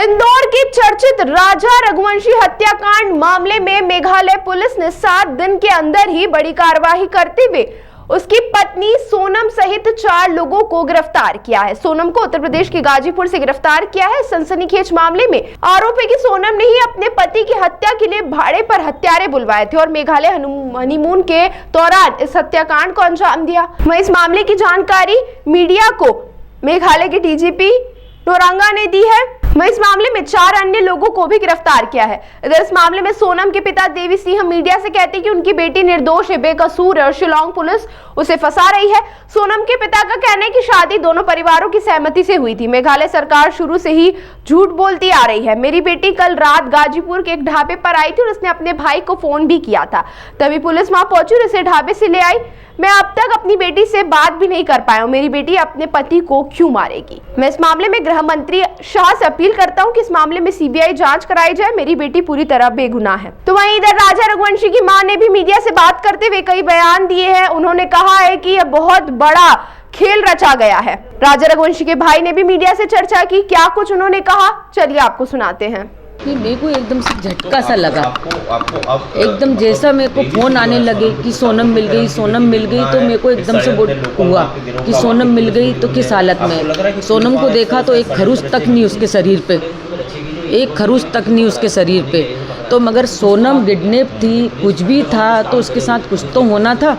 इंदौर के चर्चित राजा रघुवंशी हत्याकांड मामले में मेघालय पुलिस ने 7 दिन के अंदर ही बड़ी कार्रवाई करते हुए उसकी पत्नी सोनम सहित 4 लोगों को गिरफ्तार किया है। सोनम को उत्तर प्रदेश के गाजीपुर से गिरफ्तार किया है। सनसनीखेज मामले में आरोप है कि सोनम ने ही अपने पति की हत्या के लिए भाड़े पर हत्यारे बुलवाए थे और मेघालय हनीमून के दौरान इस हत्याकांड को अंजाम दिया। वहीं इस मामले की जानकारी मीडिया को मेघालय के डीजीपी नोरंगा ने दी है। वहीं इस मामले में 4 अन्य लोगों को भी गिरफ्तार किया है। इधर इस मामले में सोनम के पिता देवी सिंह मीडिया से कहते हैं कि उनकी बेटी निर्दोष है, बेकसूर है और शिलांग पुलिस उसे फंसा रही है। सोनम के पिता का कहना है कि शादी दोनों परिवारों की सहमति से हुई थी। मेघालय सरकार शुरू से ही झूठ बोलती आ रही है। मेरी बेटी कल रात गाजीपुर के एक ढाबे पर आई थी और उसने अपने भाई को फोन भी किया था, तभी पुलिस वहां पहुंची और इसे ढाबे से ले आई। मैं अब तक अपनी बेटी से बात भी नहीं कर पाया हूं। मेरी बेटी अपने पति को क्यों मारेगी? मैं इस मामले में गृह मंत्री शाह से अपील करता हूं कि इस मामले में सीबीआई जांच कराई जाए। मेरी बेटी पूरी तरह बेगुनाह है। तो वहीं इधर राजा रघुवंशी की मां ने भी मीडिया से बात करते हुए कई बयान दिए हैं। उन्होंने कहा है कि यह बहुत बड़ा खेल रचा गया है। राजा रघुवंशी के भाई ने भी मीडिया से चर्चा की। क्या कुछ उन्होंने कहा, चलिए आपको सुनाते हैं। मेरे को एकदम से झटका सा लगा। एकदम जैसा मेरे को फोन आने लगे कि सोनम मिल गई, सोनम मिल गई, तो मेरे को एकदम से वो हुआ कि सोनम मिल गई तो किस हालत में। सोनम को देखा तो एक खरूच तक नहीं उसके शरीर पे, एक खरूच तक नहीं उसके शरीर पे। तो मगर सोनम किडनैप थी, कुछ भी था तो उसके साथ कुछ तो होना था।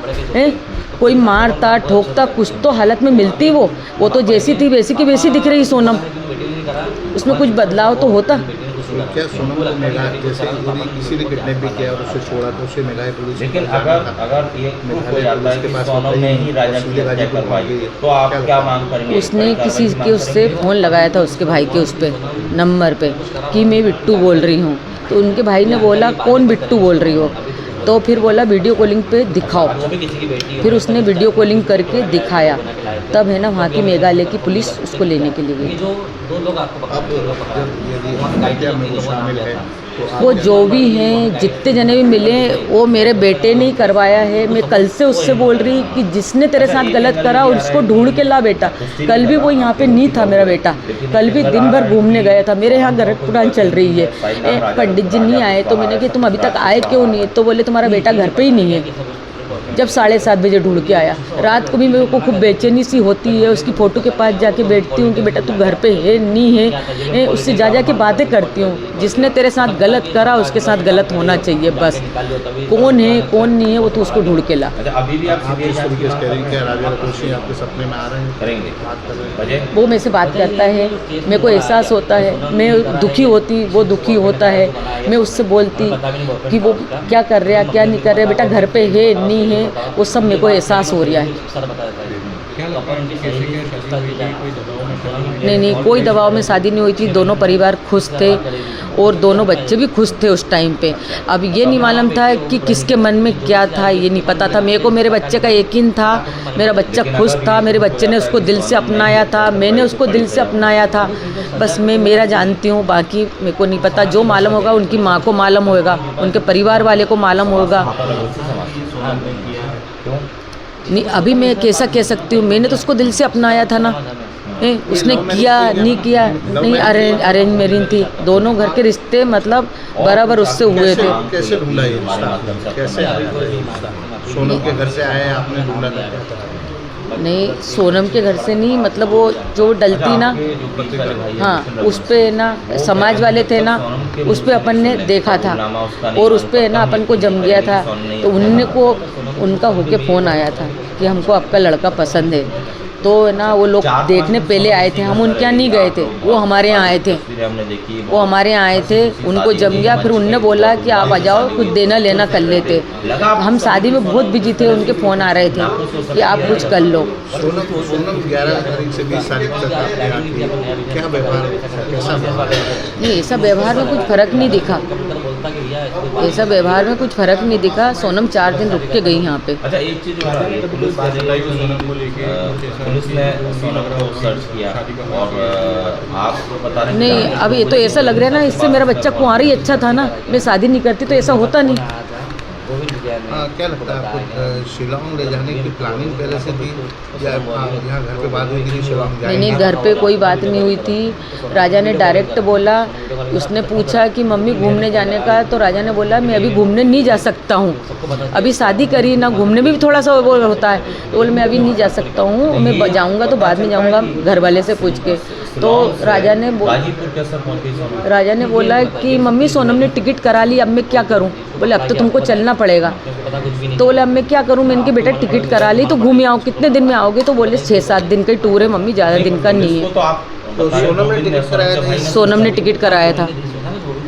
कोई मारता ठोकता कुछ तो हालत में मिलती। वो तो जैसी थी वैसी की वैसी दिख रही सोनम, उसमें कुछ बदलाव तो होता। क्या सोनम को मेघालय जैसे किसी ने किडनैप भी किया और उसे छोड़ा तो उसे मेघालय पुलिस, लेकिन अगर ये हो जाता है कि सोनम ने ही राजा की हत्या करवाई तो आप क्या मांग करेंगे? उसने किसी के उससे फ़ोन लगाया था उसके भाई के उस पे नंबर पे कि मैं बिट्टू बोल रही हूँ। तो उनके भाई ने बोला कौन बिट्टू बोल रही हो? तो फिर बोला वीडियो कॉलिंग पे दिखाओ। फिर उसने वीडियो कॉलिंग करके दिखाया, तब है ना वहाँ की मेघालय की पुलिस उसको लेने के लिए गई। वो जो भी हैं जितने जने भी मिले वो मेरे बेटे ने ही करवाया है। मैं कल से उससे बोल रही कि जिसने तेरे साथ गलत करा उसको ढूंढ के ला बेटा। कल भी वो यहाँ पे नहीं था मेरा बेटा, कल भी दिन भर घूमने गया था। मेरे यहाँ घर पुराण चल रही है, पंडित जी नहीं आए तो मैंने कि तुम अभी तक आए क्यों नहीं है? तो बोले तुम्हारा बेटा घर पे ही नहीं है। जब 7:30 बजे ढूंढ के आया। रात को भी मेरे को खूब बेचैनी सी होती है, उसकी फ़ोटो के पास जाके बैठती हूँ कि बेटा तू घर पे है नहीं है। उससे जा के बातें करती हूँ। जिसने तेरे साथ गलत करा उसके साथ गलत होना चाहिए बस। कौन है कौन नहीं है वो तो उसको ढूंढ के ला। अभी भी आप इस तरीके से कह रही हैं राजा रघुवंशी आपके सपने में आ रहे हैं, करेंगे बात कर रहे हैं, वो मेरे से बात करता है, मेरे को एहसास होता है। मैं दुखी होती वो दुखी होता है। मैं उससे बोलती कि वो क्या कर रहा क्या नहीं कर रहा, बेटा घर पे है नहीं है, वो सब मेरे को एहसास हो रहा है। नहीं, कोई दबाव में शादी नहीं हुई थी। दोनों परिवार खुश थे और दोनों बच्चे भी खुश थे उस टाइम पे। अब ये नहीं मालूम था कि किसके मन में क्या था, ये नहीं पता था। मेरे को मेरे बच्चे का यकीन था, मेरा बच्चा खुश था, मेरे बच्चे ने उसको दिल से अपनाया था, मैंने उसको दिल से अपनाया था। बस मैं मेरा जानती हूँ, बाकी मेरे को नहीं पता। जो मालूम होगा उनकी माँ को मालूम होगा, उनके परिवार वाले को मालूम होगा। नहीं अभी मैं कैसा कह सकती हूँ, मैंने तो उसको दिल से अपनाया था ना। उसने किया नहीं किया नहीं, अरेंज मैरिज थी। दोनों घर के रिश्ते मतलब बराबर उससे हुए थे। कैसे ढूंढा ये रिश्ता? कैसे सोनम के घर से आए आपने ढूंढा था? नहीं सोनम के घर से नहीं, मतलब वो जो डलती ना, हाँ उस पे ना समाज वाले थे ना, उस पे अपन ने देखा था और उस पे ना अपन को जम गया था। तो उनका होके फ़ोन आया था कि हमको आपका लड़का पसंद है। तो ना वो लोग देखने पहले आए थे, हम उनके यहाँ नहीं गए थे, वो हमारे यहाँ आए थे। वो हमारे यहाँ आए थे, उनको जम गया। फिर उनने बोला कि आप आ जाओ, कुछ देना लेना कर लेते। हम शादी में बहुत बिजी थे, उनके फ़ोन आ रहे थे कि आप कुछ कर लो। सोनम 11 तारीख से 20 तारीख तक क्या व्यवहार, कैसा व्यवहार? नहीं ऐसा व्यवहार में कुछ फ़र्क नहीं दिखा, ऐसा व्यवहार में कुछ फ़र्क नहीं दिखा। सोनम 4 दिन रुक के गई यहाँ पे। अच्छा एक चीज़ पुलिस ने सोनम को सर्च किया और आपको बता रहे नहीं, अब ये तो ऐसा लग रहा है ना, इससे मेरा बच्चा कुंवारा ही अच्छा था ना। मैं शादी नहीं करती तो ऐसा होता नहीं। क्या लगता है आपको, शिलोंग ले जाने की प्लानिंग पहले से थी या यहाँ घर पे बात हुई थी कि शिलोंग जाएंगे? नहीं, घर पे कोई बात नहीं हुई थी। राजा ने डायरेक्ट बोला, उसने पूछा कि मम्मी घूमने जाने का, तो राजा ने बोला मैं अभी घूमने नहीं जा सकता हूँ, अभी शादी करी ना, घूमने में भी थोड़ा सा वो होता है, तो बोले मैं अभी नहीं जा सकता हूँ, मैं जाऊँगा तो बाद में जाऊँगा घर वाले से पूछ के। तो राजा ने बोला कि मम्मी सोनम ने टिकट करा ली, अब मैं क्या करूं? बोले अब तो तुमको चलना पड़ेगा। तो बोले अब मैं क्या करूं? मैंने कि बेटा टिकट करा ली तो घूम आओ, कितने दिन में आओगे? तो बोले 6-7 दिन का टूर है मम्मी, ज़्यादा दिन का नहीं है। तो सोनम ने टिकट कराया था? सोनम ने टिकट कराया था।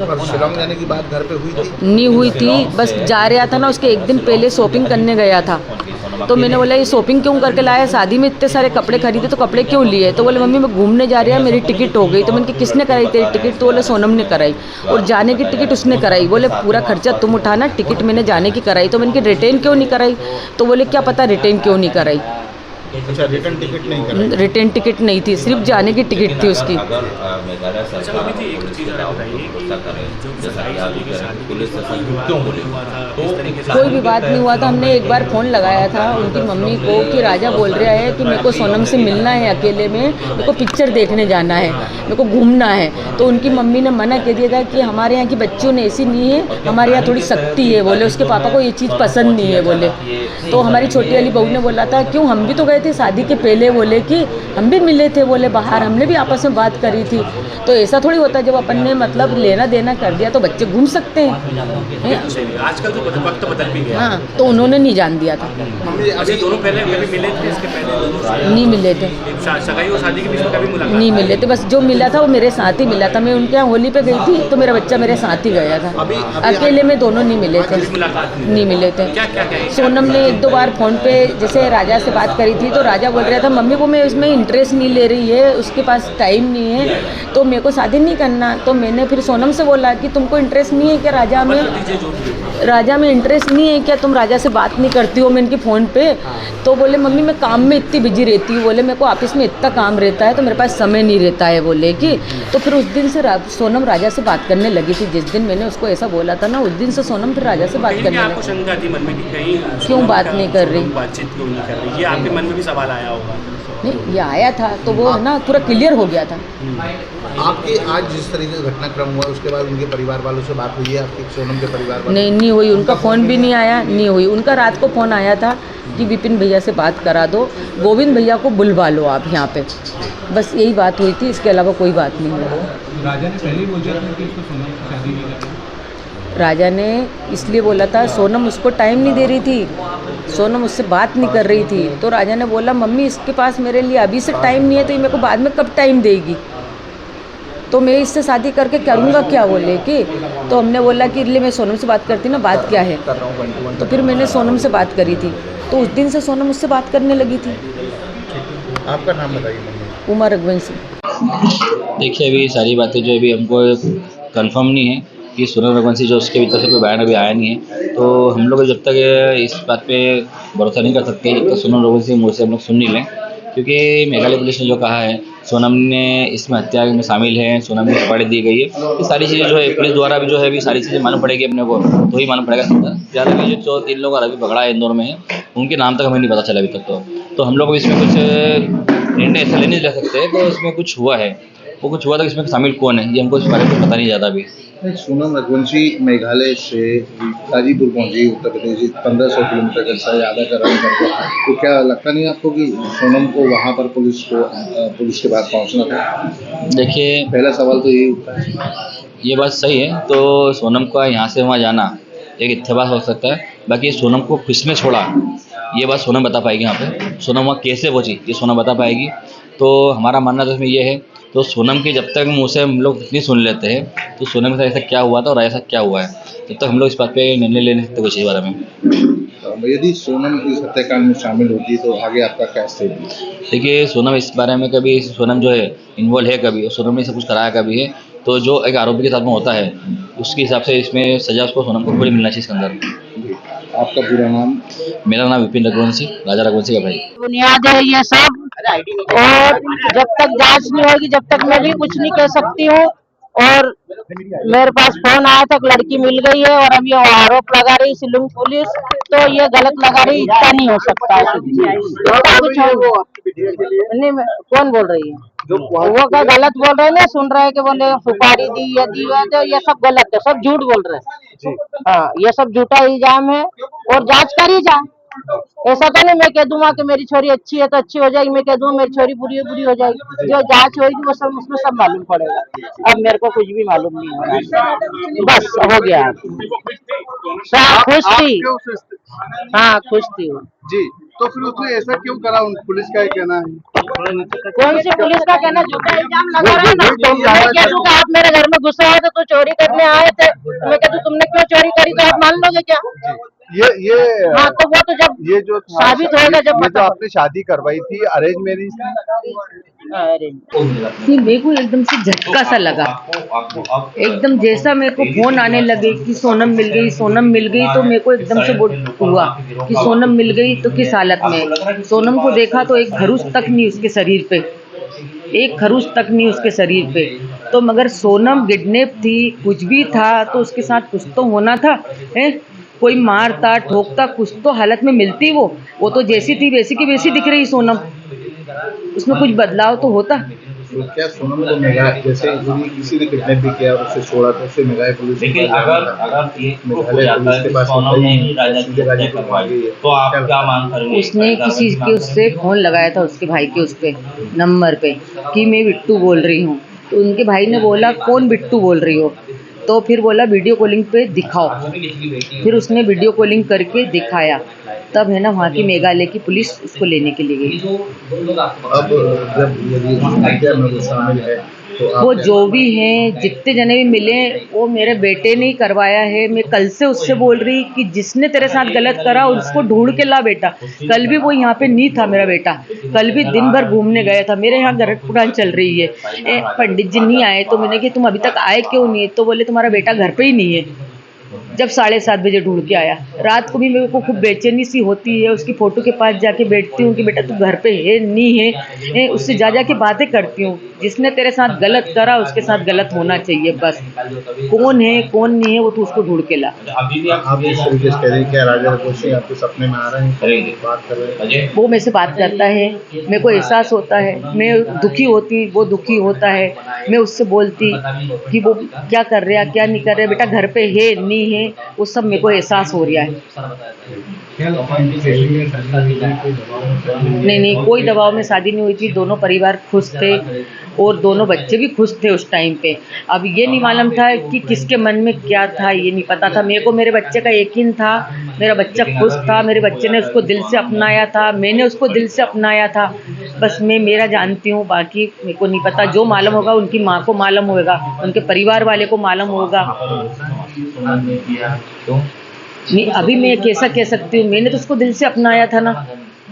और शिलोंग जाने की बात घर पे हुई थी? नहीं हुई थी, बस जा रहा था ना, उसके एक दिन पहले शॉपिंग करने गया था। तो मैंने बोला ये शॉपिंग क्यों करके लाया, शादी में इतने सारे कपड़े खरीदे तो कपड़े क्यों लिए? तो बोले मम्मी मैं घूमने जा रहा है, मेरी टिकट हो गई। तो मैंने कि किसने कराई तेरी टिकट? तो बोले सोनम ने कराई, और जाने की टिकट उसने कराई। बोले पूरा खर्चा तुम उठाना, टिकट मैंने जाने की कराई। तो मैंने कि रिटर्न क्यों नहीं कराई? तो बोले क्या पता रिटर्न क्यों नहीं कराई। अच्छा, रिटर्न टिकट नहीं कराई? रिटर्न टिकट नहीं थी, सिर्फ जाने की टिकट थी उसकी। कोई भी बात नहीं हुआ था। हमने एक बार फ़ोन लगाया था उनकी मम्मी को कि राजा बोल रहा है कि मेरे को सोनम से मिलना है अकेले में, मेरे को पिक्चर देखने जाना है, मेरे को घूमना है। तो उनकी मम्मी ने मना कर दिया था कि हमारे यहाँ की बच्चियों ने ऐसी नहीं है, हमारे यहाँ थोड़ी सख्ती है, बोले उसके पापा को ये चीज़ पसंद नहीं है बोले। तो हमारी छोटी वाली बहू ने बोला था क्यों, हम भी तो गए थे शादी के पहले, बोले कि हम भी मिले थे बोले बाहर, हमने भी आपस में बात करी थी। तो ऐसा थोड़ी होता है, जब अपन ने मतलब लेना देना कर दिया तो बच्चे घूम सकते हैं। आजकल तो वक्त बदल भी गया। हाँ, तो उन्होंने नहीं जान दिया था। अभी दोनों पहले कभी मिले थे, इसके पहले नहीं मिले थे, सगाई और शादी के बीच में कभी मुलाकात नहीं मिले थे। बस जो मिला था वो मेरे साथ ही मिला था। मैं उनके यहाँ होली पे गई थी तो मेरा बच्चा मेरे साथ ही गया था। अकेले में दोनों नहीं मिले थे, नहीं मिले थे। सोनम ने 1-2 बार फ़ोन पे जैसे राजा से बात करी थी तो राजा बोल रहा था मम्मी वो मैं इसमें इंटरेस्ट नहीं ले रही है, उसके पास टाइम नहीं है, तो मेरे को शादी नहीं करना। तो मैंने फिर सोनम से बोला कि तुमको इंटरेस्ट नहीं है क्या राजा में इंटरेस्ट नहीं है क्या, तुम राजा से बात नहीं करती हो मैं इनकी फ़ोन पे? तो बोले मम्मी मैं काम में इतनी बिजी रहती हूँ, बोले मेरे को ऑफिस में इतना काम रहता है तो मेरे पास समय नहीं रहता है बोले कि। तो फिर उस दिन से सोनम राजा से बात करने लगी थी। जिस दिन मैंने उसको ऐसा बोला था ना, उस दिन से सोनम फिर राजा से बात करने लगी। क्यों बात नहीं कर रही, बातचीत क्यों नहीं कर रही, ये आपके मन में भी सवाल आया होगा? नहीं, ये आया था तो वो ना पूरा क्लियर हो गया था। आपकी आज जिस तरीके का घटनाक्रम हुआ उसके बाद उनके परिवार वालों से बात हुई है आपकी, सोनम के परिवार वालों? नहीं हुई, उनका फ़ोन भी नहीं आया, नहीं हुई। उनका रात को फ़ोन आया था कि विपिन भैया से बात करा दो, गोविंद भैया को बुलवा लो आप यहाँ पे, बस यही बात हुई थी, इसके अलावा कोई बात नहीं हुई। राजा ने पहले ही बोल दिया था कि उसको सोनम से शादी नहीं करनी। राजा ने इसलिए बोला था, सोनम उसको टाइम नहीं दे रही थी, सोनम उससे बात नहीं कर रही थी। तो राजा ने बोला मम्मी इसके पास मेरे लिए अभी से टाइम नहीं है तो ये मेरे को बाद में कब टाइम देगी, तो मैं इससे शादी करके करूँगा क्या बोले कि। तो हमने बोला कि इसलिए मैं सोनम से बात करती ना, बात क्या है। तो फिर मैंने सोनम से बात करी थी, तो उस दिन से सोनम उससे बात करने लगी थी। आपका नाम बताइए मम्मी? उमा रघुवंशी। देखिए अभी सारी बातें जो अभी हमको कंफर्म नहीं है कि सोनम रघुवंशी जो उसके भीतर से कोई बयान अभी आया नहीं है, तो हम लोग जब तक इस बात पे भरोसा नहीं कर सकते जब तक सोनम रघुवंशी मुँह से हम लोग सुन नहीं लें, क्योंकि मेघालय पुलिस ने जो कहा है सोनम ने इसमें हत्या में शामिल है, सोनम ने पकड़ दी गई है, ये सारी चीज़ें जो है पुलिस द्वारा भी जो है अभी सारी चीज़ें मालूम पड़ेगी अपने को, तो ही मालूम पड़ेगा। ज़्यादा भी जो 3 लोग अभी पकड़ा है इंदौर में है, उनके नाम तक हमें नहीं पता चला अभी तक। तो हम लोग इसमें कुछ निर्णय ऐसा नहीं ले सकते, तो इसमें कुछ हुआ है, वो कुछ हुआ था, इसमें शामिल कौन है ये हमको इस बारे में पता नहीं ज़्यादा अभी। सोनम रघुवंशी मेघालय से गाजीपुर पहुंची, उत्तर प्रदेश 1500 किलोमीटर का ज़्यादा का रन करके, तो क्या लगता नहीं आपको कि सोनम को वहां पर पुलिस के पास पहुंचना था? देखिए पहला सवाल तो यही उठता है। ये बात सही है, तो सोनम का यहाँ से वहाँ जाना एक इत्तेफाक हो सकता है, बाकी सोनम को किसने छोड़ा ये बात सोनम बता पाएगी। यहाँ पे सोनम वहाँ कैसे पहुँची ये सोनम बता पाएगी। तो हमारा मानना तो इसमें ये है, तो सोनम की जब तक मुँह से हम लोग इतनी सुन लेते हैं तो सोनम के साथ ऐसा क्या हुआ था और ऐसा क्या हुआ है, जब तक हम लोग इस बात पे निर्णय ले नहीं सकते कुछ इस बारे में। यदि सोनम इस हत्याकांड में शामिल होती तो आगे आपका क्या स्टेप? देखिए सोनम इस बारे में कभी सोनम जो है इन्वॉल्व है कभी, और सोनम ने सब कुछ कराया कभी है, तो जो एक आरोपी के साथ में होता है उसके हिसाब से इसमें सजा उसको सोनम को पूरी मिलना चाहिए इसके अंदर। आपका पूरा नाम? मेरा नाम विपिन रघुवंशी, राजा रघुवंशी का भाई। बुनियाद है ये सब, और जब तक जांच नहीं होगी जब तक मैं भी कुछ नहीं कह सकती हूँ। और मेरे पास फोन आया था कि लड़की मिल गई है और अब ये आरोप लगा रही शिलंग पुलिस, तो ये गलत लगा रही, इतना नहीं हो सकता। कुछ नहीं, कौन बोल रही है वो क्या गलत बोल रहे हैं ना, सुन रहे हैं कि बोले सुपारी दी या दी है, तो ये सब गलत है, सब झूठ बोल रहे हैं। हाँ, ये सब झूठा इल्जाम है और जांच करी जा। ऐसा तो नहीं मैं कह दूंगा कि मेरी छोरी अच्छी है तो अच्छी हो जाएगी, मैं कह दूंगा मेरी छोरी बुरी है बुरी हो जाएगी। जो जांच होगी वो सब उसमें सब मालूम पड़ेगा। अब मेरे को कुछ भी मालूम नहीं हो रहा, बस हो गया। खुश थी, हाँ खुश थी वो जी। तो फिर उसने ऐसा क्यों करा, उन पुलिस का ही कहना है? कौन सी पुलिस का कहना, झूठा इल्जाम लगा रहा है ना। मैं कह दूं कि आप मेरे घर में घुसे आए थे तो चोरी करने आए थे, मैं कह दूं तुमने क्यों चोरी करी, तो आप मान लोगे क्या? ये हाँ, तो वो तो जब ये जो साबित होगा, जब ये जो आपने शादी करवाई थी अरेंज मैरिज थी? अरे मेरे को एकदम से झटका सा लगा, एकदम जैसा मेरे को फोन आने लगे कि सोनम मिल गई, सोनम मिल गई, तो मेरे को एकदम से वो हुआ कि सोनम मिल गई तो किस हालत में। सोनम को देखा तो एक खरूच तक नहीं उसके शरीर पे, एक खरूच तक नहीं उसके शरीर पे। तो मगर सोनम किडनैप थी, कुछ भी था तो उसके साथ कुछ तो होना था, है कोई मारता ठोकता, कुछ तो हालत में मिलती। वो तो जैसी थी वैसी की वैसी दिख रही सोनम, उसमें कुछ बदलाव तो होता। तो क्या सोनम को मेघालय जैसे किसी ने किडनैप भी किया, उससे छोड़ा, तो उससे मेघालय पुलिस लेकिन अगर ये प्रूफ हो जाता है कि सोनम ने ही राजा की हत्या करवाई, तो आप क्या मांग करेंगे? उसने किसी के उससे फोन लगाया था उसके भाई के उस पे नंबर पे कि मैं बिट्टू बोल रही हूँ, तो उनके भाई ने बोला कौन बिट्टू बोल रही हो, तो फिर बोला वीडियो कॉलिंग पे दिखाओ। फिर उसने वीडियो कॉलिंग करके दिखाया, तब है ना वहाँ की मेघालय की पुलिस उसको लेने के लिए गई। अब जब यदि हत्या में वो शामिल है तो आप वो जो भी हैं, जितने जने भी मिले, वो मेरे बेटे ने ही करवाया है। मैं कल से उससे बोल रही कि जिसने तेरे साथ गलत करा उसको ढूंढ के ला बेटा। कल भी वो यहाँ पे नहीं था मेरा बेटा, कल भी दिन भर घूमने गया था। मेरे यहाँ गरट पुराण चल रही है, पंडित जी नहीं आए, तो मैंने कहा तुम अभी तक आए क्यों नहीं है, तो बोले तुम्हारा बेटा घर पे ही नहीं है। जब 7:30 बजे ढूंढ के आया, रात को भी मेरे को खूब बेचैनी सी होती है, उसकी फ़ोटो के पास जाके बैठती हूँ कि बेटा तू घर पे है नहीं है, उससे जा के बातें करती हूँ। जिसने तेरे साथ गलत करा उसके साथ गलत होना चाहिए, बस कौन है कौन नहीं है वो तो उसको ढूंढ के ला। आप इस तरीके से कह रहे हैं क्या राजा रघुवंशी आपके सपने में आ रहे हैं, बात कर रहे हैं? वो मेरे से बात करता है, मेरे को एहसास होता है, मैं दुखी होती, वो दुखी होता है, मैं उससे बोलती कि वो क्या कर रहा क्या नहीं कर रहा, बेटा घर पे है नहीं है, वो सब मेरे को एहसास हो रहा है। नहीं, कोई दबाव में शादी नहीं हुई थी, दोनों परिवार खुश थे और दोनों बच्चे भी खुश थे उस टाइम पे। अब ये नहीं मालूम था कि किसके मन में क्या था, ये नहीं पता था। मेरे को मेरे बच्चे का यकीन था, मेरा बच्चा खुश था, मेरे बच्चे ने उसको दिल से अपनाया था, मैंने उसको दिल से अपनाया था। बस मैं मेरा जानती हूँ, बाकी मेरे को नहीं पता। जो मालूम होगा उनकी माँ को मालूम होगा, उनके परिवार वाले को मालूम होगा। नहीं, अभी मैं कैसा कह सकती हूँ, मैंने तो उसको दिल से अपनाया था ना।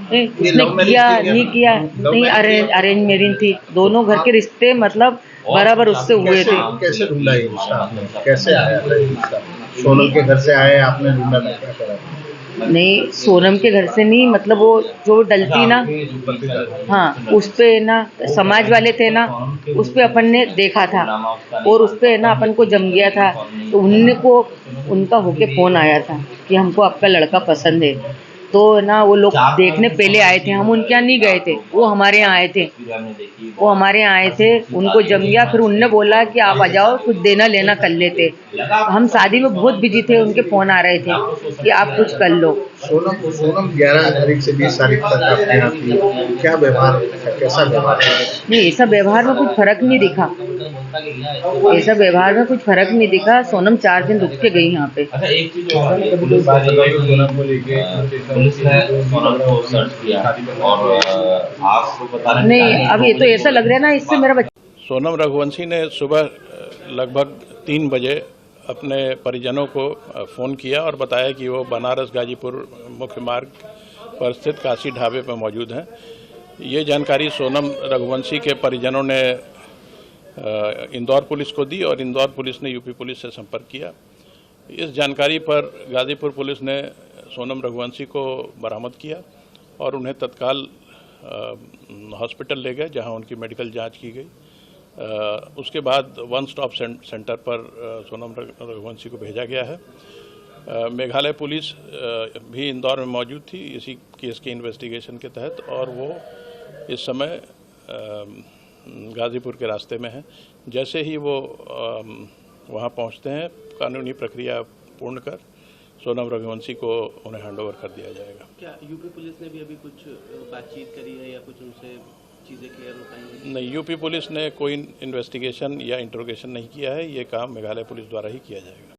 उसने किया नहीं किया नहीं, अरेंज मैरिज थी, दोनों घर के रिश्ते मतलब बराबर उससे हुए थे। कैसे ढूंढा ये रिश्ता, कैसे आया था ये रिश्ता? सोनम के घर से आए, आपने ढूंढा, क्या करा? नहीं, सोनम के घर से नहीं, मतलब वो जो डलती ना, हाँ उस पे ना समाज वाले थे ना, उस पे अपन ने देखा था और उस पे ना अपन को जम गया था। तो उनका होके फ़ोन आया था कि हमको आपका लड़का पसंद है, तो ना वो लोग देखने पहले आए थे, हम उनके यहाँ नहीं गए थे, वो हमारे यहाँ आए थे, वो हमारे यहाँ आए थे, उनको जम गया। फिर उनने बोला कि आप आ जाओ, कुछ देना लेना कर लेते। हम शादी में बहुत बिजी थे, उनके फ़ोन आ रहे थे कि आप कुछ कर लो। सोनम 11 तारीख से 20 तारीख तक आपके यहाँ थी, क्या व्यवहार, कैसा व्यवहार? नहीं, ऐसा व्यवहार में कुछ फर्क नहीं दिखा, ऐसा व्यवहार में कुछ फर्क नहीं दिखा। सोनम 4 दिन रुक के गई यहाँ पे। अच्छा, एक चीज पुलिस ने सोनम को सर्च किया और आपको बता रहे नहीं, अब ये तो ऐसा लग रहा है ना, इससे मेरा बच्चा। सोनम रघुवंशी ने सुबह लगभग 3 बजे अपने परिजनों को फ़ोन किया और बताया कि वो बनारस गाजीपुर मुख्य मार्ग पर स्थित काशी ढाबे पर मौजूद हैं। ये जानकारी सोनम रघुवंशी के परिजनों ने इंदौर पुलिस को दी और इंदौर पुलिस ने यूपी पुलिस से संपर्क किया। इस जानकारी पर गाजीपुर पुलिस ने सोनम रघुवंशी को बरामद किया और उन्हें तत्काल हॉस्पिटल ले गए, जहां उनकी मेडिकल जांच की गई उसके बाद वन स्टॉप सेंटर पर सोनम रघुवंशी को भेजा गया है। मेघालय पुलिस भी इंदौर में मौजूद थी इसी केस के इन्वेस्टिगेशन के तहत, और वो इस समय गाज़ीपुर के रास्ते में है। जैसे ही वो वहाँ पहुँचते हैं, कानूनी प्रक्रिया पूर्ण कर सोनम रघुवंशी को उन्हें हैंडओवर कर दिया जाएगा। क्या यूपी पुलिस ने भी अभी कुछ बातचीत करी है या कुछ उनसे चीज़ें क्लियर हो पाएंगी? नहीं, यूपी पुलिस ने कोई इन्वेस्टिगेशन या इंट्रोगेशन नहीं किया है। ये काम मेघालय पुलिस द्वारा ही किया जाएगा।